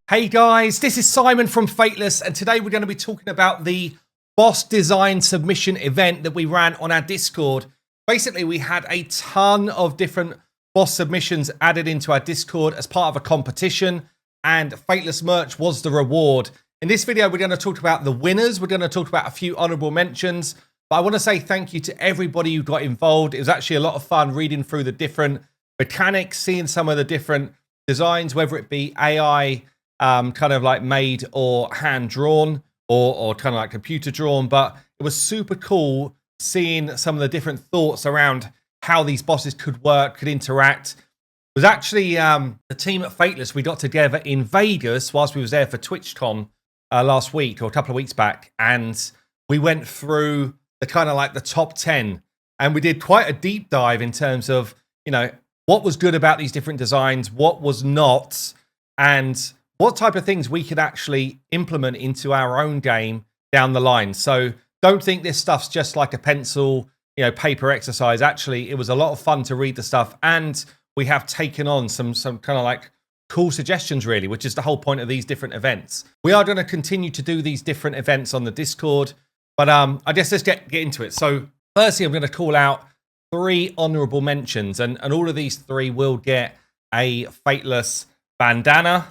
Hey guys, this is Simon from Fateless, and today we're going to be talking about the boss design submission event that we ran on our Discord. Basically, we had a ton of different boss submissions added into our Discord as part of a competition, and Fateless merch was the reward. In this video, we're going to talk about the winners. We're going to talk about a few honorable mentions, but I want to say thank you to everybody who got involved. It was actually a lot of fun reading through the different mechanics, seeing some of the different designs, whether it be AI kind of like made or hand drawn or kind of like computer drawn. But it was super cool seeing some of the different thoughts around how these bosses could work, could interact. It was actually the team at Fateless, we got together in Vegas whilst we was there for TwitchCon last week or a couple of weeks back, and we went through the kind of like the top 10, and we did quite a deep dive in terms of, you know, what was good about these different designs, what was not, and what type of things we could actually implement into our own game down the line. So don't think this stuff's just like a pencil, paper exercise. Actually, it was a lot of fun to read the stuff, and we have taken on some kind of like cool suggestions, really, which is the whole point of these different events. We are going to continue to do these different events on the Discord, but I guess let's get into it. So firstly, I'm going to call out 3 honorable mentions, and all of these 3 will get a Fateless bandana.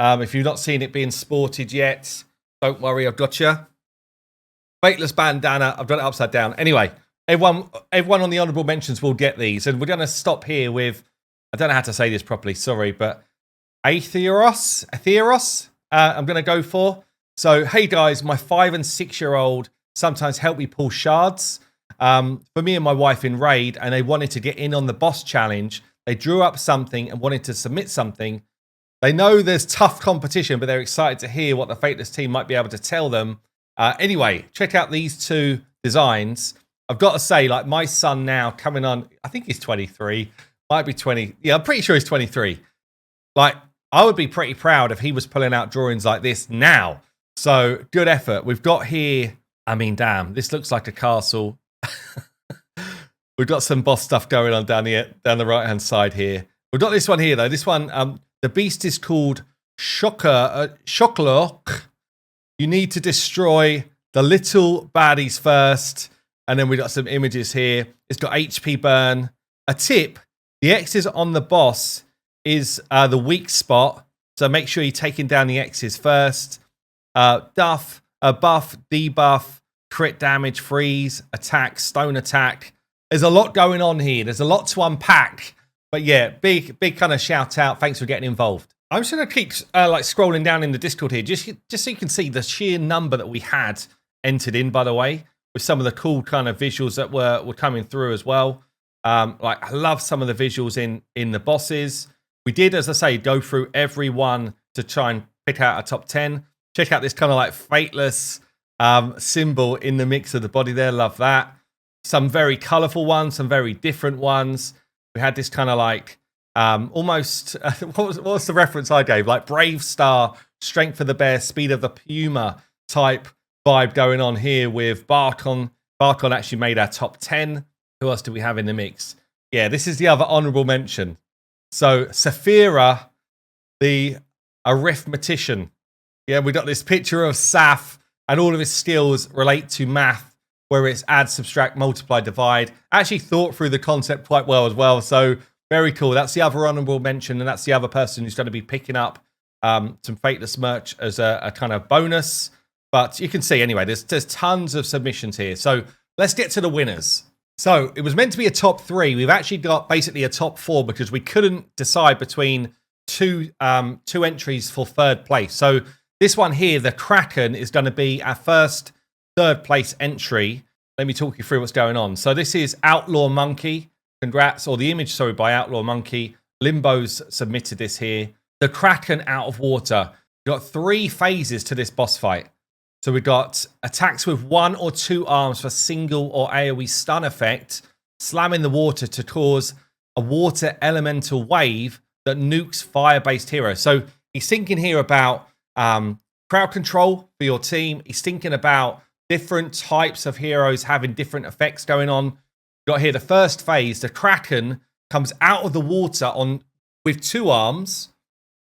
If you've not seen it being sported yet, don't worry, I've got you. Fateless bandana, I've got it upside down. Anyway, everyone on the honorable mentions will get these, and we're going to stop here with, I don't know how to say this properly, sorry, but Aetheros, I'm going to go for. So, hey guys, my 5 and 6-year-old sometimes help me pull shards. For me and my wife in Raid, and they wanted to get in on the boss challenge. They drew up something and wanted to submit something. They know there's tough competition, but they're excited to hear what the Fateless team might be able to tell them. Anyway, check out these 2 designs. I've got to say, like, my son now coming on, I think he's 23, might be 20. Yeah, I'm pretty sure he's 23. Like, I would be pretty proud if he was pulling out drawings like this now. So, good effort. We've got here, I mean, damn, this looks like a castle. We've got some boss stuff going on down the right-hand side here. We've got this one here, though. This one, the beast is called Shocklock. You need to destroy the little baddies first. And then we got some images here. It's got HP burn. A tip, the X's on the boss is the weak spot. So make sure you're taking down the X's first. Buff, debuff, crit damage, freeze, attack, stone attack. There's a lot going on here. There's a lot to unpack. But yeah, big kind of shout out. Thanks for getting involved. I'm just going to keep like scrolling down in the Discord here, just so you can see the sheer number that we had entered in, by the way, with some of the cool kind of visuals that were coming through as well. Like, I love some of the visuals in the bosses. We did, as I say, go through every one to try and pick out a top 10. Check out this kind of like Fateless symbol in the mix of the body there. Love that. Some very colorful ones, some very different ones. We had this kind of like almost, what was the reference I gave? Like Brave Star, Strength of the Bear, Speed of the Puma type vibe going on here with Barkon. Barkon actually made our top 10. Who else do we have in the mix? Yeah, this is the other honorable mention. So Saphira, the arithmetician. Yeah, we got this picture of Saf, and all of his skills relate to math, where it's add, subtract, multiply, divide. Actually thought through the concept quite well as well. So very cool. That's the other honorable mention, and that's the other person who's going to be picking up some Fateless merch as a kind of bonus. But you can see, anyway, there's tons of submissions here. So let's get to the winners. So it was meant to be a top 3. We've actually got basically a top 4 because we couldn't decide between two entries for 3rd place. So this one here, the Kraken, is going to be our first 3rd place entry. Let me talk you through what's going on. So this is Outlaw Monkey. Congrats, or the image, sorry, by Outlaw Monkey. Limbo's submitted this here. The Kraken out of water. We've got 3 phases to this boss fight. So we've got attacks with 1 or 2 arms for single or AoE stun effect, slamming the water to cause a water elemental wave that nukes fire-based heroes. So he's thinking here about crowd control for your team. He's thinking about different types of heroes having different effects going on. Got here the first phase. The Kraken comes out of the water with 2 arms,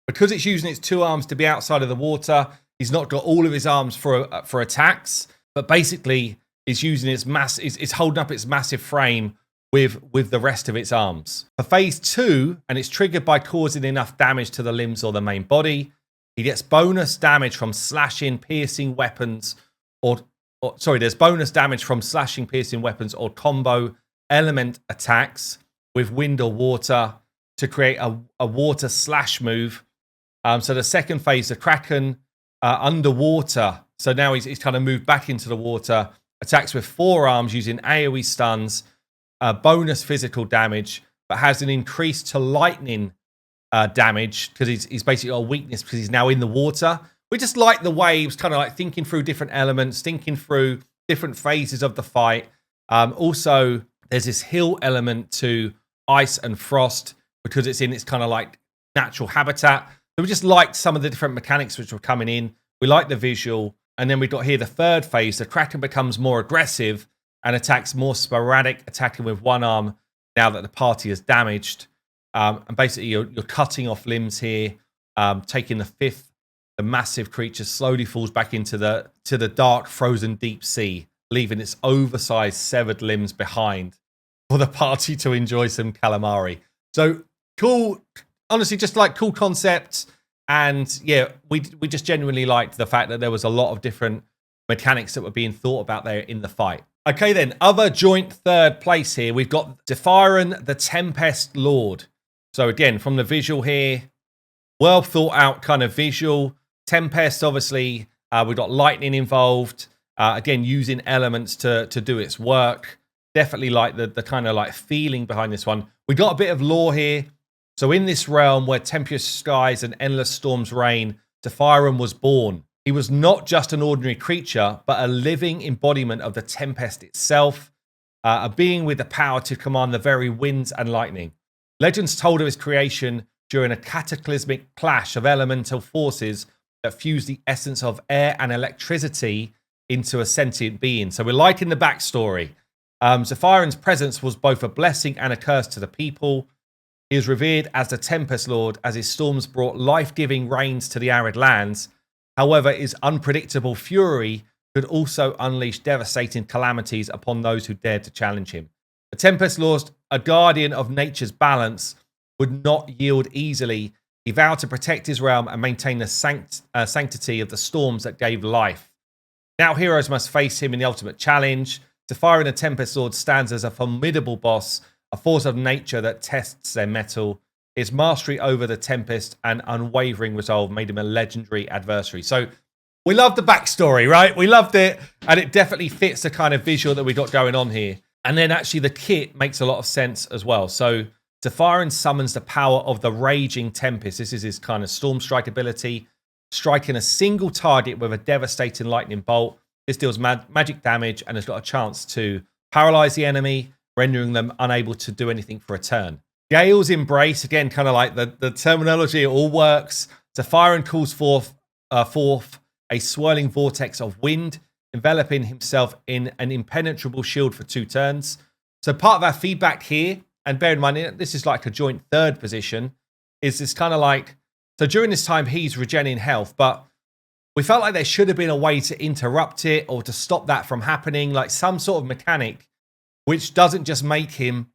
Because it's using its 2 arms to be outside of the water, he's not got all of his arms for attacks, but basically is using its it's holding up its massive frame with the rest of its arms. For phase 2, and it's triggered by causing enough damage to the limbs or the main body, he gets bonus damage from slashing, piercing weapons, there's bonus damage from slashing, piercing weapons or combo element attacks with wind or water to create a water slash move. So the second phase, the Kraken underwater. So now he's kind of moved back into the water, attacks with 4 arms using AoE stuns, bonus physical damage, but has an increase to lightning damage because he's basically got a weakness because he's now in the water. We just like the way he was kind of like thinking through different elements, thinking through different phases of the fight. Also, there's this hill element to ice and frost because it's in its kind of like natural habitat. So we just liked some of the different mechanics which were coming in. We like the visual. And then we got here the third phase. The Kraken becomes more aggressive and attacks more sporadic, attacking with 1 arm now that the party is damaged. And basically you're cutting off limbs here, taking the 5th. The massive creature slowly falls back into the dark, frozen deep sea, leaving its oversized, severed limbs behind for the party to enjoy some calamari. So cool, honestly, just like cool concepts. And yeah, we just genuinely liked the fact that there was a lot of different mechanics that were being thought about there in the fight. Okay, then, other joint third place here, we've got Defiron, the Tempest Lord. So again, from the visual here, well thought out kind of visual. Tempest, obviously, we've got lightning involved. Again, using elements to do its work. Definitely like the kind of like feeling behind this one. We got a bit of lore here. So in this realm where tempestuous skies and endless storms reign, Defiron was born. He was not just an ordinary creature, but a living embodiment of the Tempest itself, a being with the power to command the very winds and lightning. Legends told of his creation during a cataclysmic clash of elemental forces that fused the essence of air and electricity into a sentient being. So we're liking the backstory. Defiron's presence was both a blessing and a curse to the people. He is revered as the Tempest Lord, as his storms brought life-giving rains to the arid lands. However, his unpredictable fury could also unleash devastating calamities upon those who dared to challenge him. The Tempest Lord, a guardian of nature's balance, would not yield easily. He vowed to protect his realm and maintain the sanctity of the storms that gave life. Now heroes must face him in the ultimate challenge. Defiron the Tempest Lord stands as a formidable boss, a force of nature that tests their mettle. His mastery over the Tempest and unwavering resolve made him a legendary adversary. So we love the backstory, right? We loved it, and it definitely fits the kind of visual that we got going on here. And then actually the kit makes a lot of sense as well. So Defiron summons the power of the Raging Tempest. This is his kind of Storm Strike ability, striking a single target with a devastating lightning bolt. This deals magic damage and has got a chance to paralyze the enemy, rendering them unable to do anything for a turn. Gale's Embrace, again, kind of like the terminology, it all works. Defiron calls forth a swirling vortex of wind, enveloping himself in an impenetrable shield for 2 turns. So part of our feedback here, and bear in mind, this is like a joint third position, is this kind of like, so during this time, he's regenerating health, but we felt like there should have been a way to interrupt it or to stop that from happening, like some sort of mechanic which doesn't just make him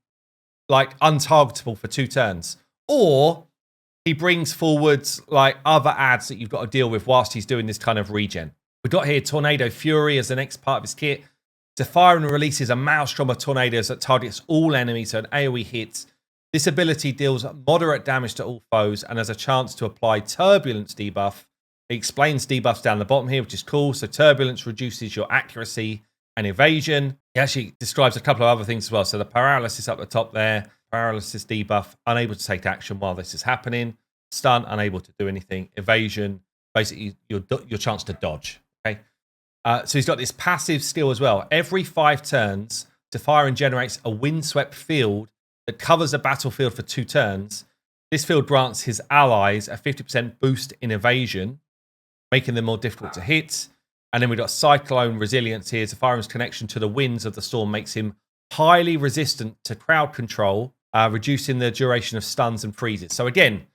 like untargetable for 2 turns. Or he brings forwards like other ads that you've got to deal with whilst he's doing this kind of regen. We've got here Tornado Fury as the next part of his kit. Defiron releases a maelstrom of tornadoes that targets all enemies, so an AoE hit. This ability deals moderate damage to all foes and has a chance to apply Turbulence debuff. It explains debuffs down the bottom here, which is cool. So Turbulence reduces your accuracy and evasion. He actually describes a couple of other things as well. So the Paralysis up the top there. Paralysis debuff, unable to take action while this is happening. Stun, unable to do anything. Evasion, basically your chance to dodge. Okay. So he's got this passive skill as well. Every 5 turns, Defiron generates a windswept field that covers the battlefield for 2 turns. This field grants his allies a 50% boost in evasion, making them more difficult to hit. And then we've got Cyclone Resilience here. Defiron's connection to the winds of the storm makes him highly resistant to crowd control, reducing the duration of stuns and freezes. So again,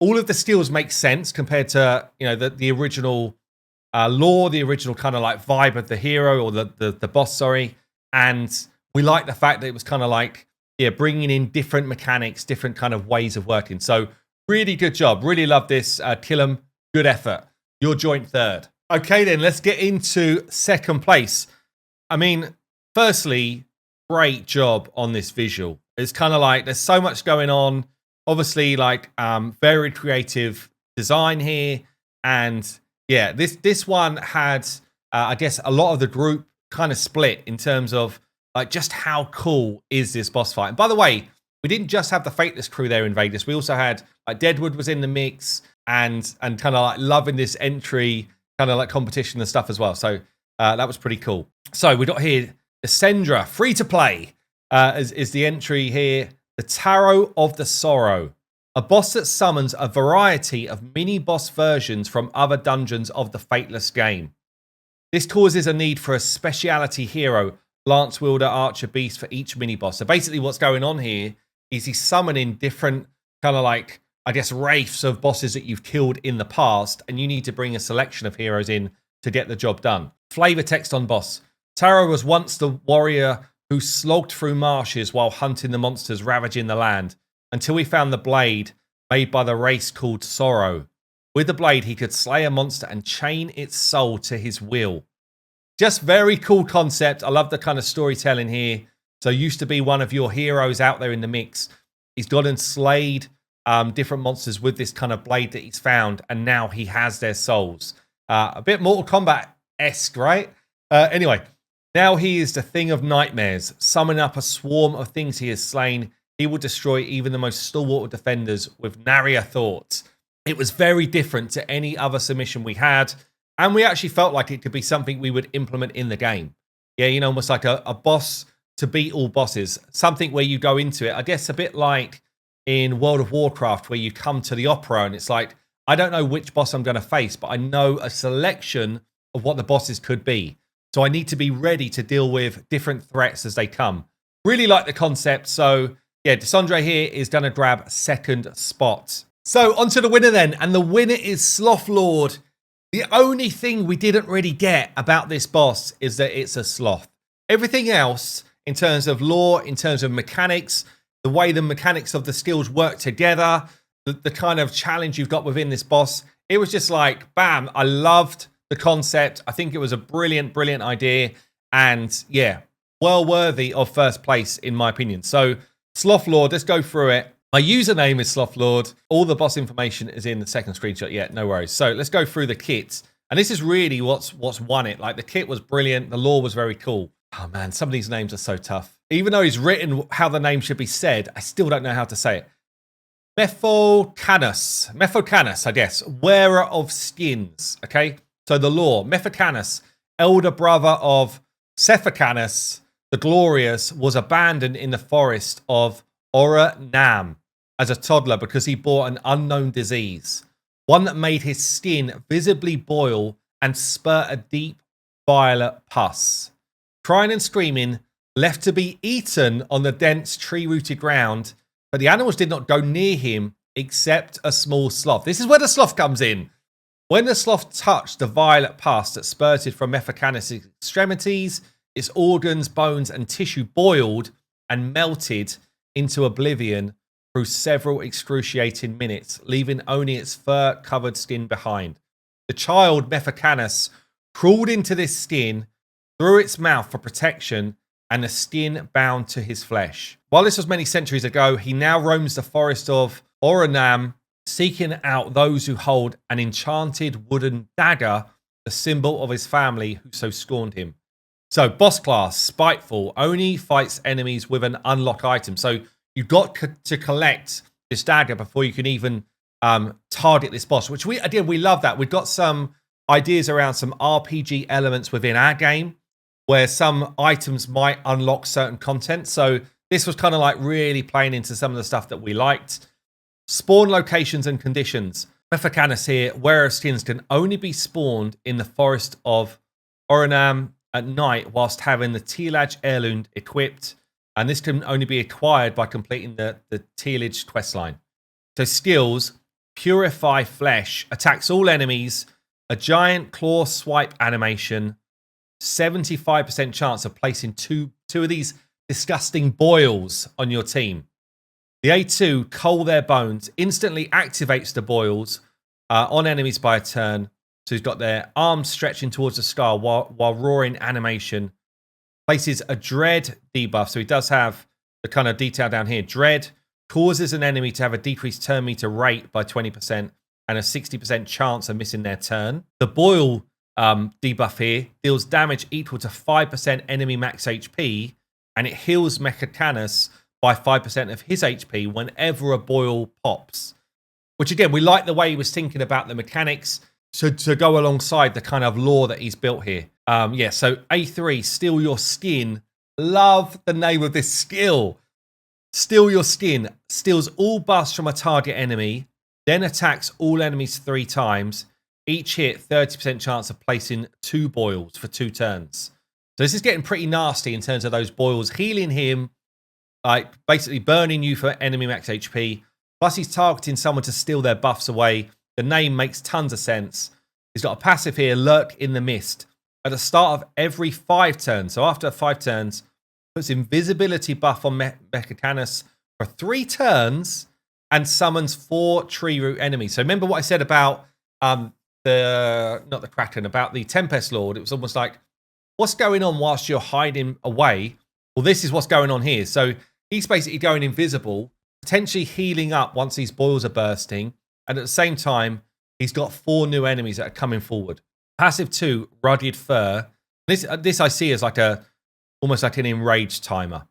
all of the skills make sense compared to, you know, the original lore, the original kind of like vibe of the hero or the boss, sorry. And we like the fact that it was kind of like, yeah, bringing in different mechanics, different kind of ways of working. So really good job. Really love this. Killam, good effort. You're joint third. Okay, then let's get into second place. I mean, firstly, great job on this visual. It's kind of like there's so much going on. Obviously, like very creative design here. And yeah, this one had, I guess, a lot of the group kind of split in terms of like just how cool is this boss fight. And by the way, we didn't just have the Fateless crew there in Vegas. We also had like Deadwood was in the mix and kind of like loving this entry kind of like competition and stuff as well. So that was pretty cool. So we got here Essendra, free to play is the entry here. The Tarot of the Sorrow, a boss that summons a variety of mini-boss versions from other dungeons of the Fateless game. This causes a need for a speciality hero, Lance Wielder, Archer, Beast for each mini-boss. So basically what's going on here is he's summoning different kind of like, I guess, wraiths of bosses that you've killed in the past, and you need to bring a selection of heroes in to get the job done. Flavor text on boss. Tarot was once the warrior who slogged through marshes while hunting the monsters ravaging the land, until he found the blade made by the race called Sorrow. With the blade, he could slay a monster and chain its soul to his will. Just very cool concept. I love the kind of storytelling here. So used to be one of your heroes out there in the mix. He's gone and slayed different monsters with this kind of blade that he's found, and now he has their souls. A bit Mortal Kombat-esque, right? Anyway, now he is the thing of nightmares. Summoning up a swarm of things he has slain, he will destroy even the most stalwart defenders with nary a thought. It was very different to any other submission we had, and we actually felt like it could be something we would implement in the game. Yeah, you know, almost like a boss to beat all bosses. Something where you go into it, I guess a bit like in World of Warcraft, where you come to the opera and it's like, I don't know which boss I'm going to face, but I know a selection of what the bosses could be. So I need to be ready to deal with different threats as they come. Really like the concept. So yeah, Desandre here is going to grab second spot. So on to the winner then. And the winner is Sloth Lord. The only thing we didn't really get about this boss is that it's a sloth. Everything else, in terms of lore, in terms of mechanics, the way the mechanics of the skills work together, the kind of challenge you've got within this boss, it was just like, bam, I loved the concept. I think it was a brilliant, brilliant idea. And yeah, well worthy of first place, in my opinion. So Sloth Lord, let's go through it. My username is Sloth Lord. All the boss information is in the second screenshot. Yeah, no worries. So let's go through the kits. And this is really what's won it. Like, the kit was brilliant. The lore was very cool. Oh man, some of these names are so tough. Even though he's written how the name should be said, I still don't know how to say it. Mephocanus, I guess. Wearer of skins. Okay, so the lore. Mephocanus, elder brother of Cephacanus, the Glorious, was abandoned in the forest of Ora Nam as a toddler because he bore an unknown disease, one that made his skin visibly boil and spurt a deep violet pus. Crying and screaming, left to be eaten on the dense tree-rooted ground, but the animals did not go near him except a small sloth. This is where the sloth comes in. When the sloth touched the violet pus that spurted from Mephocanus' extremities, its organs, bones, and tissue boiled and melted into oblivion through several excruciating minutes, leaving only its fur-covered skin behind. The child, Mephocanus, crawled into this skin, through its mouth for protection, and the skin bound to his flesh. While this was many centuries ago, he now roams the forest of Oranam, seeking out those who hold an enchanted wooden dagger, the symbol of his family who so scorned him. So, boss class, spiteful, only fights enemies with an unlock item. So you've got to collect this dagger before you can even target this boss, which we love that. We've got some ideas around some RPG elements within our game where some items might unlock certain content. So this was kind of like really playing into some of the stuff that we liked. Spawn locations and conditions. Mephocanus here, wearer of skins, can only be spawned in the forest of Oranam at night whilst having the Tealage heirloom equipped. And this can only be acquired by completing the Tealage questline. So skills, Purify Flesh. Attacks all enemies. A giant claw swipe animation. 75% chance of placing two of these disgusting boils on your team. The A2, Coal Their Bones, instantly activates the boils on enemies by a turn. So he's got their arms stretching towards the sky while roaring animation. Places a Dread debuff. So he does have the kind of detail down here. Dread causes an enemy to have a decreased turn meter rate by 20% and a 60% chance of missing their turn. The Boil debuff here deals damage equal to 5% enemy max HP, and it heals Mechacanus by 5% of his HP whenever a boil pops. Which again, we like the way he was thinking about the mechanics to go alongside the kind of lore that he's built here. Yeah, so A3, Steal Your Skin. Love the name of this skill. Steal Your Skin. Steals all buffs from a target enemy, then attacks all enemies 3 times. Each hit, 30% chance of placing 2 boils for 2 turns. So this is getting pretty nasty in terms of those boils. Healing him, like basically burning you for enemy max HP. Plus he's targeting someone to steal their buffs away. The name makes tons of sense. He's got a passive here, Lurk in the Mist. At the start of every 5 turns, so after 5 turns, puts invisibility buff on Mechacanus for 3 turns and summons 4 tree root enemies. So remember what I said about not the Kraken, about the Tempest Lord. It was almost like, what's going on whilst you're hiding away? Well, this is what's going on here. So he's basically going invisible, potentially healing up once these boils are bursting. And at the same time, he's got 4 new enemies that are coming forward. Passive 2, Rugged Fur. This I see as like almost like an enraged timer.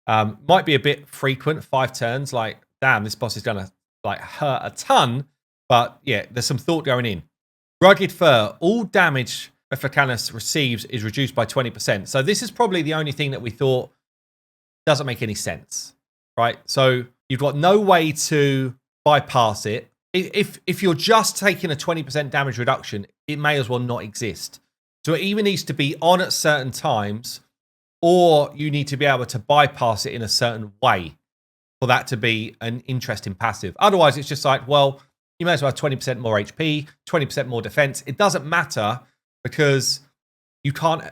Might be a bit frequent, 5 turns. Like, damn, this boss is gonna like hurt a ton. But yeah, there's some thought going in. Rugged Fur, all damage Mechacanus receives is reduced by 20%. So this is probably the only thing that we thought doesn't make any sense, right? So you've got no way to bypass it. If you're just taking a 20% damage reduction, it may as well not exist. So it either needs to be on at certain times, or you need to be able to bypass it in a certain way for that to be an interesting passive. Otherwise, it's just like, well, you may as well have 20% more HP, 20% more defense. It doesn't matter because you can't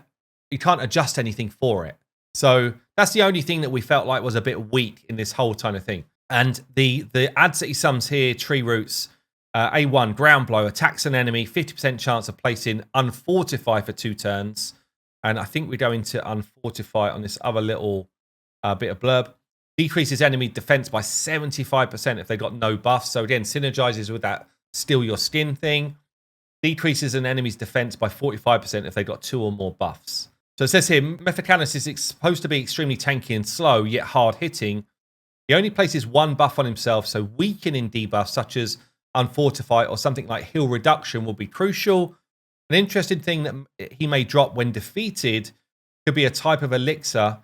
adjust anything for it. So that's the only thing that we felt like was a bit weak in this whole kind of thing. And the adds that he sums here, Tree Roots, A1, Ground Blow, attacks an enemy, 50% chance of placing Unfortify for 2 turns. And I think we go into Unfortify on this other little bit of blurb. Decreases enemy defense by 75% if they got no buffs. So again, synergizes with that Steal Your Skin thing. Decreases an enemy's defense by 45% if they got 2 or more buffs. So it says here, Mechacanus is supposed to be extremely tanky and slow, yet hard-hitting. He only places 1 buff on himself, so weakening debuffs such as Unfortify or something like Heal Reduction will be crucial. An interesting thing that he may drop when defeated could be a type of elixir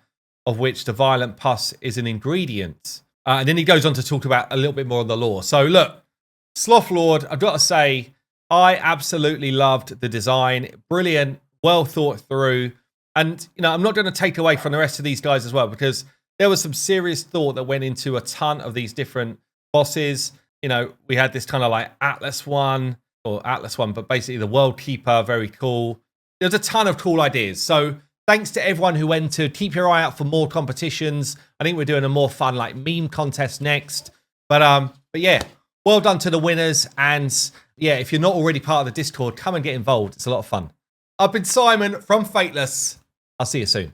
of which the Violent Pus is an ingredient. And then he goes on to talk about a little bit more of the lore. So look, Sloth Lord, I've got to say, I absolutely loved the design. Brilliant, well thought through. And, you know, I'm not going to take away from the rest of these guys as well, because there was some serious thought that went into a ton of these different bosses. You know, we had this kind of like Atlas one, but basically the World Keeper, very cool. There's a ton of cool ideas. So thanks to everyone who entered. Keep your eye out for more competitions. I think we're doing a more fun like meme contest next. But yeah, well done to the winners. And yeah, if you're not already part of the Discord, come and get involved. It's a lot of fun. I've been Simon from Fateless. I'll see you soon.